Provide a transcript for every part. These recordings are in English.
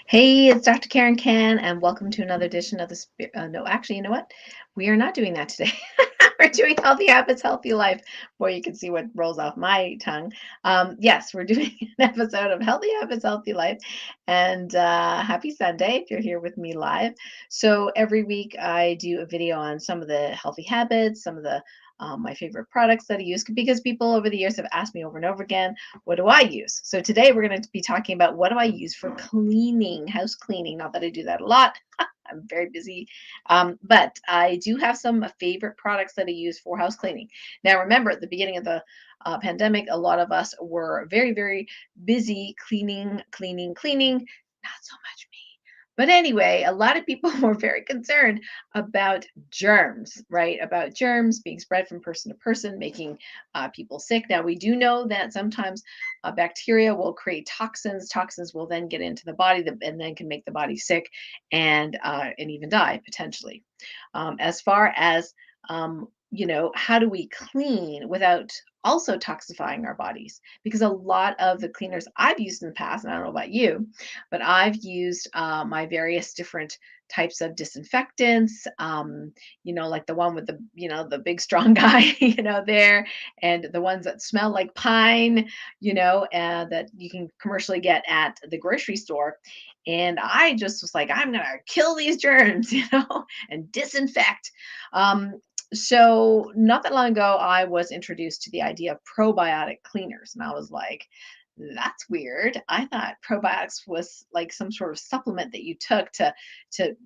Hey, it's Dr. Karen Can, and welcome to another edition of the no, actually, you know what? We are not doing that today. We're doing Healthy Habits, Healthy Life. Boy, you can see what rolls off my tongue. Yes, we're doing an episode of Healthy Habits, Healthy Life. And happy Sunday if you're here with me live. So every week I do a video on some of the healthy habits, some of the my favorite products that I use because people over the years have asked me over and over again, what do I use? So today we're going to be talking about what do I use for cleaning, house cleaning. Not that I do that a lot. I'm very busy. But I do have some favorite products that I use for house cleaning. Now, remember, at the beginning of the pandemic, a lot of us were very, very busy cleaning, cleaning, cleaning. Not so much me. But anyway, a lot of people were very concerned about germs, right? About germs being spread from person to person, making people sick. Now, we do know that sometimes bacteria will create toxins. Toxins will then get into the body and then can make the body sick and even die potentially. As far as how do we clean without also toxifying our bodies? Because a lot of the cleaners I've used in the past, and I don't know about you, but I've used my various different types of disinfectants, like the one with the big strong guy, there, and the ones that smell like pine, and that you can commercially get at the grocery store. And I just was like, I'm going to kill these germs, and disinfect. So not that long ago, I was introduced to the idea of probiotic cleaners, and I was like, that's weird. I thought probiotics was like some sort of supplement that you took to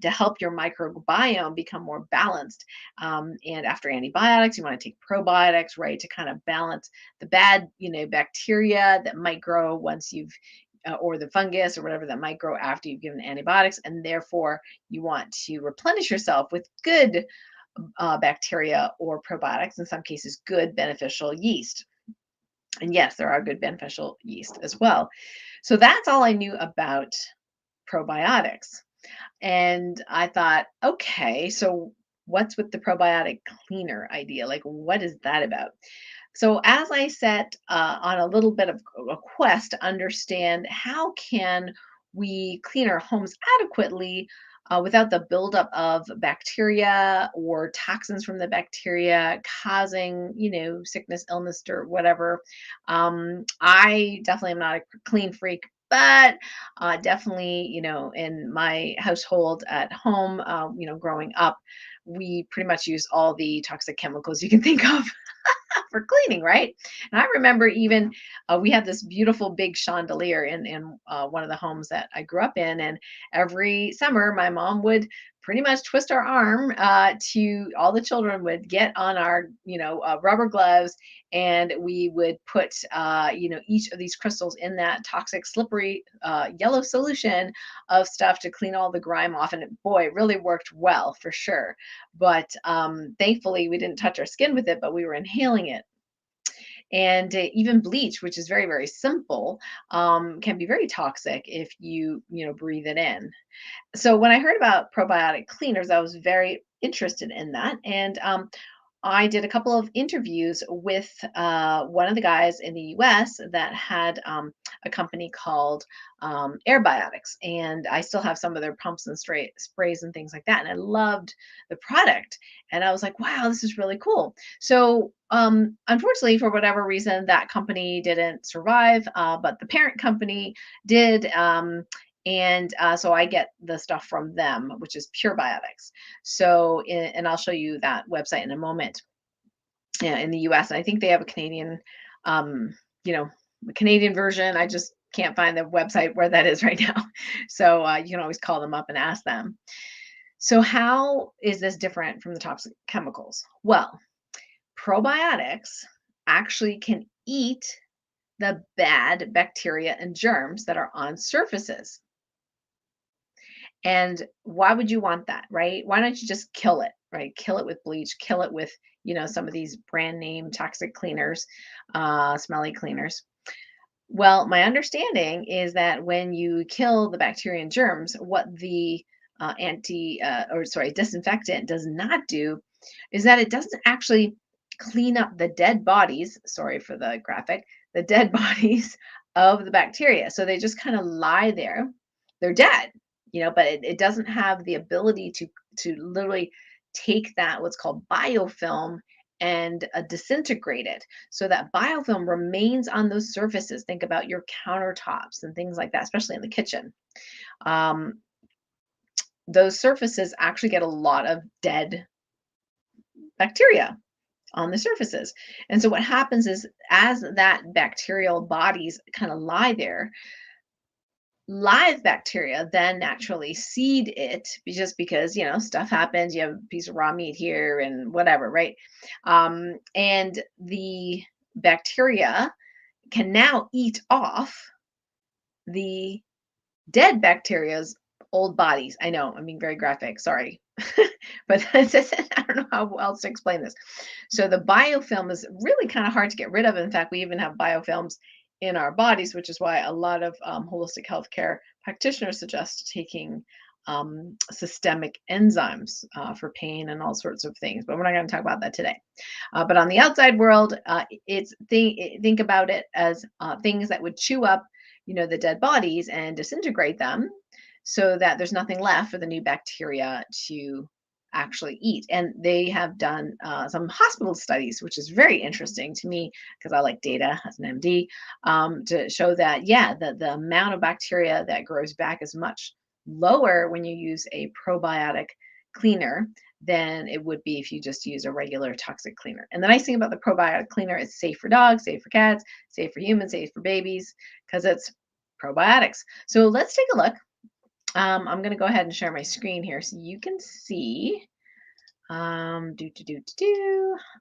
help your microbiome become more balanced. And after antibiotics, you want to take probiotics, right, to kind of balance the bad, bacteria that might grow once you've or the fungus or whatever that might grow after you've given antibiotics, and therefore you want to replenish yourself with good bacteria or probiotics, in some cases, good beneficial yeast. And yes, there are good beneficial yeast as well. So that's all I knew about probiotics. And I thought, okay, so what's with the probiotic cleaner idea? Like, what is that about? So as I set on a little bit of a quest to understand how can we clean our homes adequately without the buildup of bacteria or toxins from the bacteria causing, sickness, illness, or whatever. I definitely am not a clean freak, but definitely, in my household at home, growing up, we pretty much use all the toxic chemicals you can think of for cleaning, right? And I remember even we had this beautiful big chandelier in one of the homes that I grew up in, and every summer my mom would pretty much twist our arm to all the children would get on our rubber gloves, and we would put each of these crystals in that toxic slippery yellow solution of stuff to clean all the grime off, and boy, it really worked well for sure. But thankfully we didn't touch our skin with it, but we were inhaling it. And even bleach, which is very, very simple, can be very toxic if you breathe it in. So when I heard about probiotic cleaners, I was very interested in that. And I did a couple of interviews with one of the guys in the US that had a company called Airbiotics. And I still have some of their pumps and sprays and things like that. And I loved the product. And I was like, wow, this is really cool. So, unfortunately, for whatever reason, that company didn't survive, but the parent company did. So I get the stuff from them, which is PureBiotics. So, and I'll show you that website in a moment. Yeah, in the US, and I think they have a Canadian, you know, the Canadian version. I just can't find the website where that is right now. So you can always call them up and ask them. So how is this different from the toxic chemicals? Well, probiotics actually can eat the bad bacteria and germs that are on surfaces. And why would you want that, right? Why don't you just kill it, right? Kill it with bleach, kill it with, some of these brand name toxic cleaners, smelly cleaners. Well, my understanding is that when you kill the bacteria and germs, what the disinfectant does not do is that it doesn't actually clean up the dead bodies. Sorry for the graphic, the dead bodies of the bacteria. So they just kind of lie there they're dead, but it doesn't have the ability to literally take that what's called biofilm and disintegrate it. So that biofilm remains on those surfaces. Think about your countertops and things like that, especially in the kitchen. Um, those surfaces actually get a lot of dead bacteria on the surfaces. And so what happens is as that bacterial bodies kind of lie there, live bacteria then naturally seed it just because stuff happens. You have a piece of raw meat here and whatever, right? And the bacteria can now eat off the dead bacteria's old bodies. I know I'm being very graphic, sorry. But I don't know how else to explain this. So the biofilm is really kind of hard to get rid of. In fact, we even have biofilms in our bodies, which is why a lot of holistic healthcare practitioners suggest taking systemic enzymes for pain and all sorts of things. But we're not going to talk about that today. But on the outside world, think about it as things that would chew up, the dead bodies and disintegrate them so that there's nothing left for the new bacteria to actually eat. And they have done some hospital studies, which is very interesting to me because I like data as an MD, to show that, yeah, the amount of bacteria that grows back is much lower when you use a probiotic cleaner than it would be if you just use a regular toxic cleaner. And the nice thing about the probiotic cleaner, it's safe for dogs, safe for cats, safe for humans, safe for babies, because it's probiotics. So let's take a look. I'm going to go ahead and share my screen here so you can see. All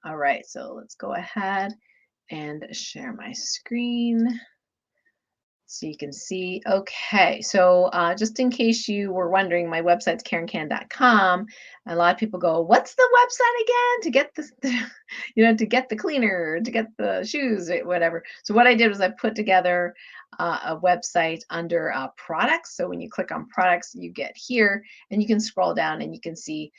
right, so let's go ahead and share my screen so you can see. Okay, so just in case you were wondering, my website's KarenCan.com. A lot of people go, "What's the website again?" To get this, to get the cleaner, to get the shoes, whatever. So what I did was I put together a website under products. So when you click on products, you get here, and you can scroll down and you can see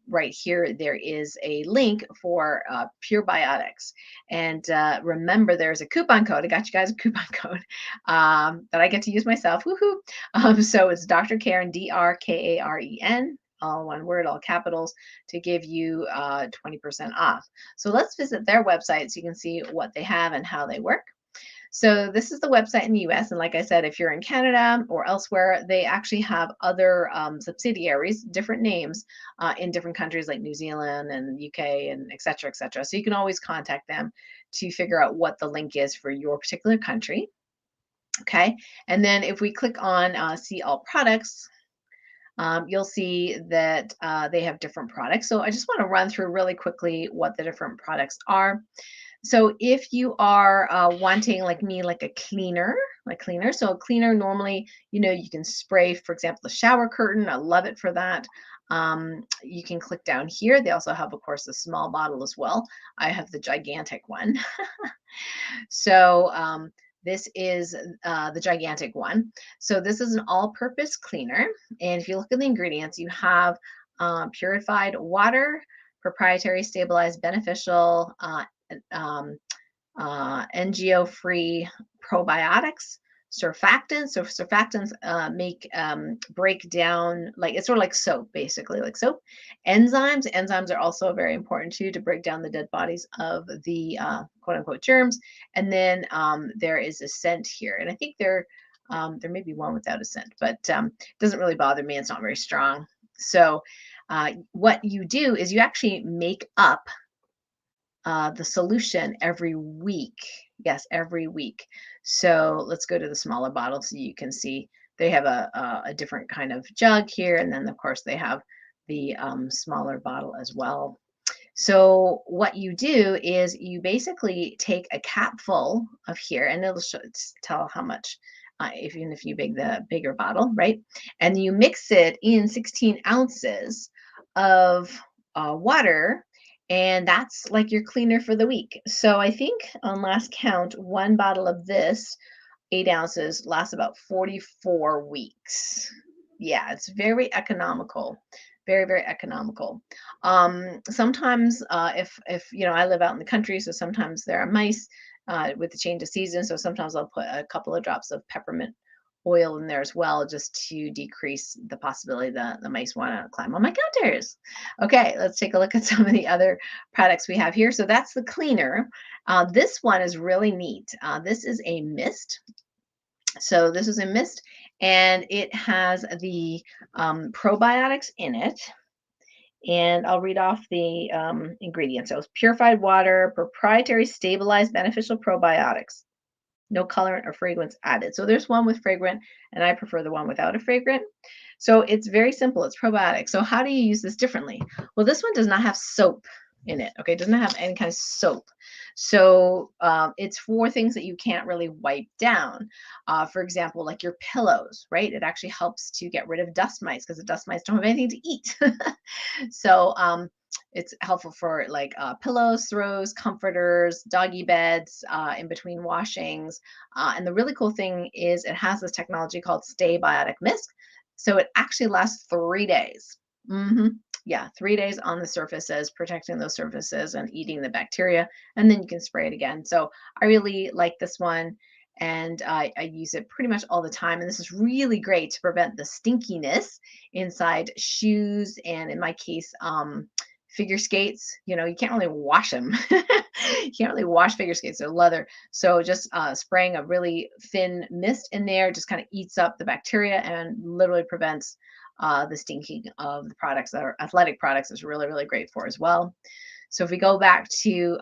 right here, there is a link for PUREBIOTICS. And remember, there's a coupon code. I got you guys a coupon code that I get to use myself. Woohoo! So it's Dr. Karen, DrKaren, all one word, all capitals, to give you 20% off. So let's visit their website so you can see what they have and how they work. So this is the website in the US. And like I said, if you're in Canada or elsewhere, they actually have other subsidiaries, different names in different countries like New Zealand and UK and et cetera, et cetera. So you can always contact them to figure out what the link is for your particular country. Okay. And then if we click on see all products, you'll see that they have different products. So I just want to run through really quickly what the different products are. So if you are wanting, like me, like a cleaner, so a cleaner normally, you can spray, for example, the shower curtain. I love it for that. You can click down here. They also have, of course, a small bottle as well. I have the gigantic one. So this is the gigantic one. So this is an all-purpose cleaner. And if you look at the ingredients, you have purified water, proprietary, stabilized, beneficial, NGO-free probiotics, surfactants. So surfactants break down, like it's sort of like soap, basically, like soap. Enzymes are also very important too, to break down the dead bodies of the quote unquote germs. And then there is a scent here, and I think there may be one without a scent, but it doesn't really bother me. It's not very strong. So what you do is you actually make up the solution every week. Yes, every week. So let's go to the smaller bottle so you can see they have a different kind of jug here. And then, of course, they have the smaller bottle as well. So what you do is you basically take a cap full of here, and it'll tell how much, even if you make the bigger bottle, right? And you mix it in 16 ounces of water, and that's like your cleaner for the week. So I think on last count, one bottle of this, 8 ounces, lasts about 44 weeks. Yeah, it's very economical. Very, very economical. Sometimes if I live out in the country, so sometimes there are mice with the change of season. So sometimes I'll put a couple of drops of peppermint oil in there as well, just to decrease the possibility that the mice want to climb on my counters. Okay, let's take a look at some of the other products we have here. So that's the cleaner. This one is really neat. This is a mist. So this is a mist, and it has the probiotics in it. And I'll read off the ingredients. So it's purified water, proprietary stabilized beneficial probiotics, no colorant or fragrance added. So there's one with fragrant, and I prefer the one without a fragrant. So it's very simple. It's probiotic. So how do you use this differently? Well, this one does not have soap in it. Okay, it does not have any kind of soap. So it's for things that you can't really wipe down. For example, like your pillows, right? It actually helps to get rid of dust mites because the dust mites don't have anything to eat. So it's helpful for like pillows, throws, comforters, doggy beds, in between washings. And the really cool thing is it has this technology called Stay Biotic Mist. So it actually lasts 3 days. Yeah, 3 days on the surfaces, protecting those surfaces and eating the bacteria, and then you can spray it again. So I really like this one, and I use it pretty much all the time. And this is really great to prevent the stinkiness inside shoes, and in my case, figure skates. You know, you can't really wash them. You can't really wash figure skates; they're leather. So just spraying a really thin mist in there just kind of eats up the bacteria and literally prevents the stinking of the products that are athletic products is really, really great for as well. So if we go back to,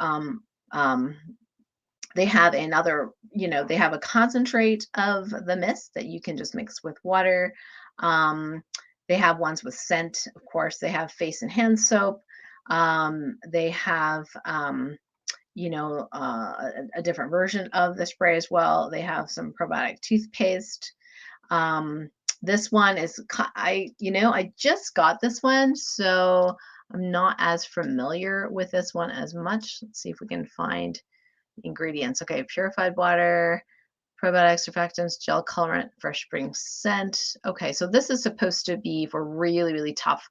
they have another, they have a concentrate of the mist that you can just mix with water. They have ones with scent, of course. They have face and hand soap. They have, a different version of the spray as well. They have some probiotic toothpaste. This one is, I just got this one, so I'm not as familiar with this one as much. Let's see if we can find ingredients. Okay, purified water, probiotics, surfactants, gel colorant, fresh spring scent. Okay, so this is supposed to be for really, really tough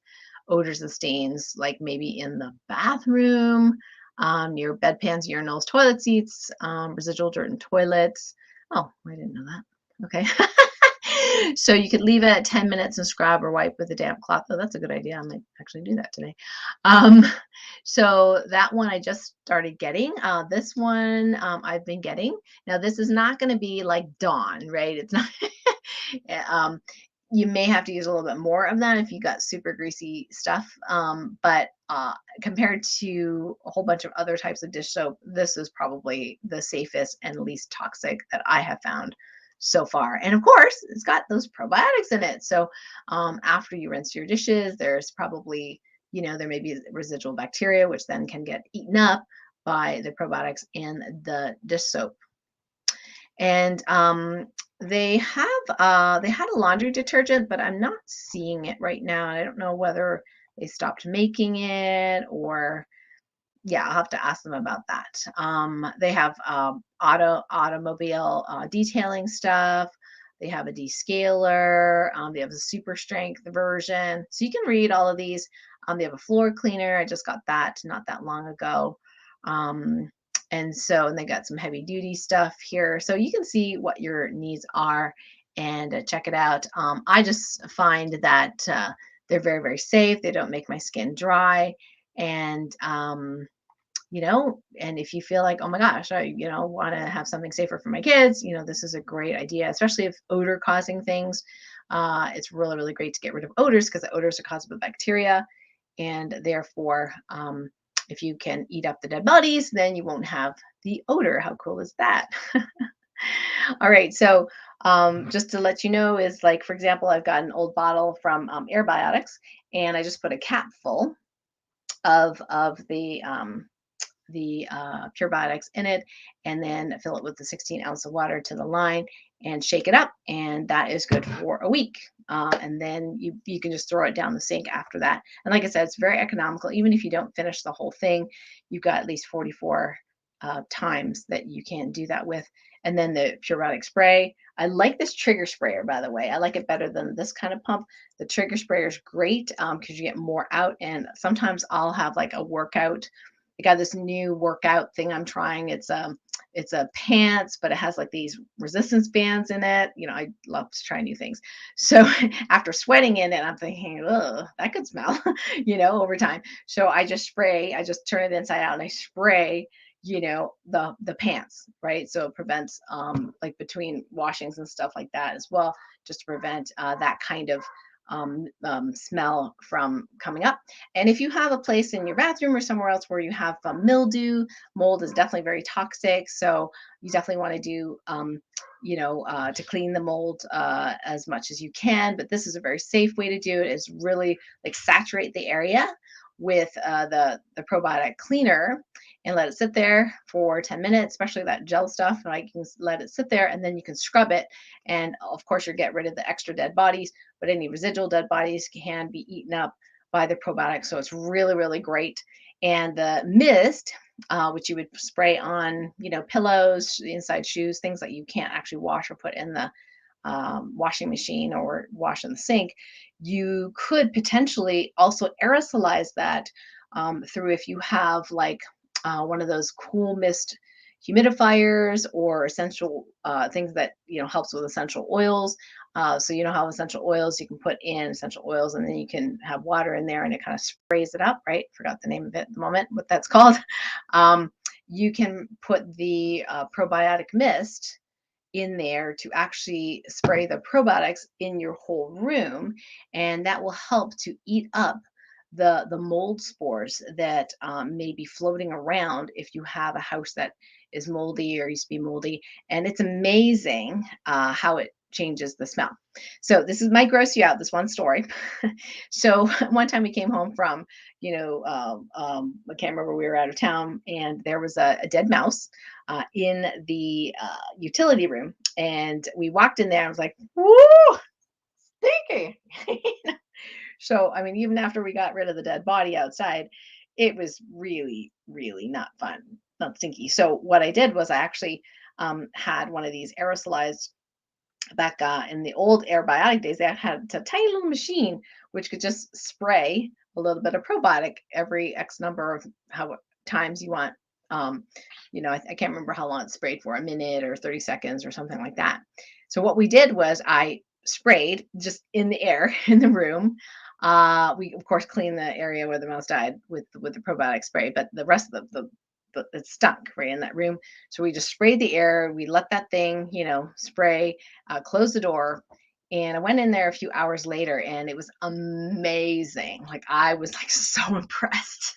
odors and stains, like maybe in the bathroom, near bedpans, urinals, toilet seats, residual dirt in toilets. Oh, I didn't know that. Okay. So you could leave it at 10 minutes and scrub or wipe with a damp cloth. Oh, that's a good idea. I might actually do that today. So that one I just started getting. This one I've been getting. Now this is not going to be like Dawn, right? It's not. You may have to use a little bit more of that if you got super greasy stuff. But compared to a whole bunch of other types of dish soap, this is probably the safest and least toxic that I have found so far. And of course, it's got those probiotics in it. So after you rinse your dishes, there's probably, there may be residual bacteria, which then can get eaten up by the probiotics in the dish soap. And they had a laundry detergent, but I'm not seeing it right now. I don't know whether they stopped making it or, yeah, I'll have to ask them about that. They have automobile detailing stuff. They have a descaler. They have a super strength version. So you can read all of these. They have a floor cleaner. I just got that not that long ago. And they got some heavy duty stuff here. So you can see what your needs are and check it out. I just find that they're very, very safe. They don't make my skin dry. And, and if you feel like, oh my gosh, I, want to have something safer for my kids, this is a great idea, especially if odor causing things. It's really, really great to get rid of odors because the odors are caused by bacteria. And therefore, if you can eat up the dead bodies, then you won't have the odor. How cool is that? All right. So just to let you know is like, for example, I've got an old bottle from Airbiotics, and I just put a cap full of the PUREBIOTICS in it, and then fill it with the 16 ounce of water to the line and shake it up, and that is good for a week. And then you can just throw it down the sink after that. And like I said, it's very economical. Even if you don't finish the whole thing, you've got at least 44 times that you can do that with. And then the PUREBIOTIC spray. I like this trigger sprayer, by the way. I like it better than this kind of pump. The trigger sprayer is great because you get more out. And sometimes I'll have like a workout I got this new workout thing I'm trying. It's a pants, but it has like these resistance bands in it. You know, I love to try new things. So after sweating in it, I'm thinking, oh, that could smell, over time. So I just spray, I just turn it inside out and I spray, the pants, right? So it prevents like between washings and stuff like that as well, just to prevent that kind of smell from coming up. And if you have a place in your bathroom or somewhere else where you have mildew, mold is definitely very toxic. So you definitely want to do, to clean the mold as much as you can. But this is a very safe way to do it. Is really like saturate the area with the probiotic cleaner and let it sit there for 10 minutes, especially that gel stuff. Like you can let it sit there and then you can scrub it. And of course, you'll get rid of the extra dead bodies, but any residual dead bodies can be eaten up by the probiotics. So it's really, really great. And the mist, which you would spray on, pillows, inside shoes, things that you can't actually wash or put in the washing machine or wash in the sink, you could potentially also aerosolize that through if you have like one of those cool mist humidifiers or essential things that helps with essential oils. So you know how essential oils you can put in essential oils and then you can have water in there and it kind of sprays it up, right? Forgot the name of it at the moment, what that's called. You can put the probiotic mist in there to actually spray the probiotics in your whole room, and that will help to eat up the mold spores that may be floating around if you have a house that is moldy or used to be moldy. And it's amazing how it changes the smell. So this is might gross you out, this one story. So one time we came home from I can't remember, we were out of town and there was a dead mouse in the utility room, and we walked in there and I was like, woo, stinky. So, I mean, even after we got rid of the dead body outside, it was really, really not fun, not stinky. So, what I did was I actually had one of these aerosolized back in the old aerbiotic days. They had a tiny little machine which could just spray a little bit of probiotic every X number of how times you want. I can't remember how long it sprayed for, a minute or 30 seconds or something like that. So, what we did was I sprayed just in the air in the room. We of course cleaned the area where the mouse died with the probiotic spray, but the rest of it stunk right in that room. So we just sprayed the air. We let that thing, spray. Closed the door, and I went in there a few hours later, and it was amazing. Like I was like so impressed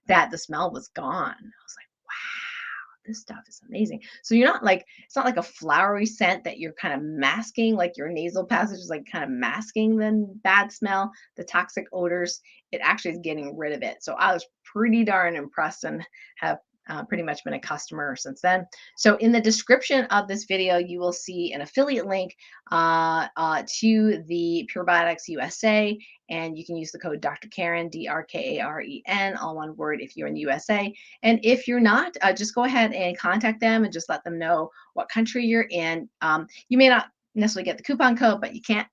that the smell was gone. I was like, this stuff is amazing. So you're not like, it's not like a flowery scent that you're kind of masking, like your nasal passage is like kind of masking the bad smell, the toxic odors. It actually is getting rid of it. So I was pretty darn impressed and have pretty much been a customer since then. So in the description of this video, you will see an affiliate link to the PureBiotics USA, and you can use the code Dr. Karen, DRKAREN, all one word if you're in the USA. And if you're not, just go ahead and contact them and just let them know what country you're in. You may not necessarily get the coupon code, but you can't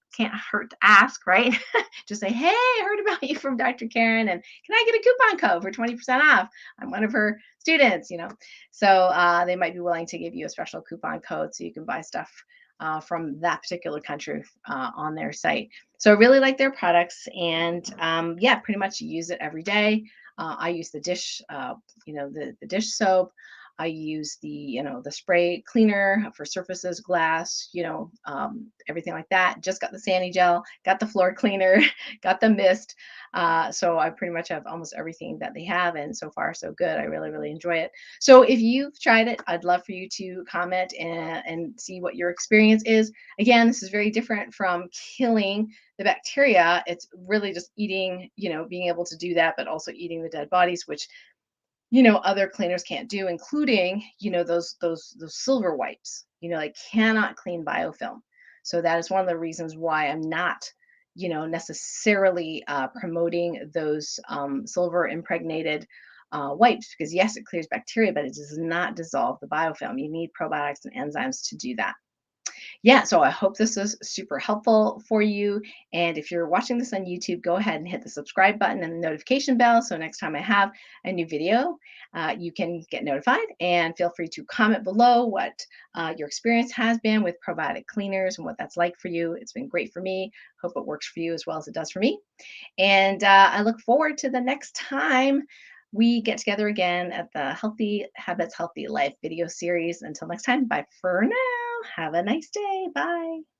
hurt to ask, right? Just say, hey, I heard about you from Dr. Karen, and can I get a coupon code for 20% off? I'm one of her students, So they might be willing to give you a special coupon code so you can buy stuff from that particular country on their site. So I really like their products, and pretty much use it every day. I use the dish, the dish soap. I use the spray cleaner for surfaces, glass, everything like that. Just got the Sandy gel, got the floor cleaner, got the mist. So I pretty much have almost everything that they have, and so far so good. I really, really enjoy it. So if you've tried it, I'd love for you to comment and see what your experience is. Again, this is very different from killing the bacteria. It's really just eating, being able to do that, but also eating the dead bodies, which other cleaners can't do, including, those silver wipes, they cannot clean biofilm. So that is one of the reasons why I'm not, necessarily promoting those silver impregnated wipes, because yes, it clears bacteria, but it does not dissolve the biofilm. You need probiotics and enzymes to do that. Yeah, so I hope this was super helpful for you. And if you're watching this on YouTube, go ahead and hit the subscribe button and the notification bell. So next time I have a new video, you can get notified. And feel free to comment below what your experience has been with probiotic cleaners and what that's like for you. It's been great for me. Hope it works for you as well as it does for me. And I look forward to the next time we get together again at the Healthy Habits, Healthy Life video series. Until next time, bye for now. Have a nice day. Bye.